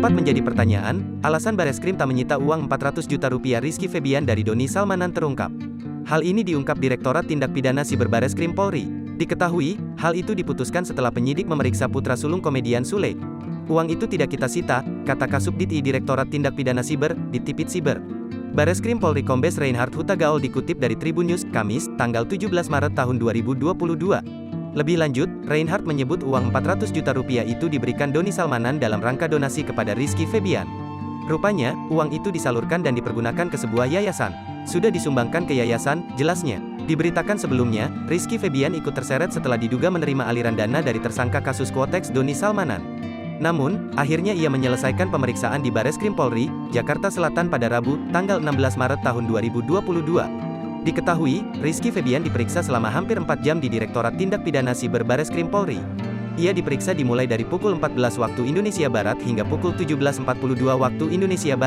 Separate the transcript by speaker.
Speaker 1: Sempat menjadi pertanyaan, alasan Bareskrim tak menyita uang 400 juta rupiah Rizky Febian dari Doni Salmanan terungkap. Hal ini diungkap Direktorat Tindak Pidana Siber Bareskrim Polri. Diketahui, hal itu diputuskan setelah penyidik memeriksa putra sulung komedian Sule. Uang itu tidak kita sita, kata Kasubdit I Direktorat Tindak Pidana Siber, Ditipid Siber. Bareskrim Polri Kombes Reinhard Huta Gaol dikutip dari Tribun News, Kamis, tanggal 17 Maret tahun 2022. Lebih lanjut, Reinhard menyebut uang 400 juta rupiah itu diberikan Doni Salmanan dalam rangka donasi kepada Rizky Febian. Rupanya, uang itu disalurkan dan dipergunakan ke sebuah yayasan. Sudah disumbangkan ke yayasan, jelasnya. Diberitakan sebelumnya, Rizky Febian ikut terseret setelah diduga menerima aliran dana dari tersangka kasus Quotex Doni Salmanan. Namun, akhirnya ia menyelesaikan pemeriksaan di Bareskrim Polri, Jakarta Selatan pada Rabu, tanggal 16 Maret tahun 2022. Diketahui, Rizky Febian diperiksa selama hampir 4 jam di Direktorat Tindak Pidana Siber Bareskrim Polri. Ia diperiksa dimulai dari pukul 14 waktu Indonesia Barat hingga pukul 17.42 waktu Indonesia Barat.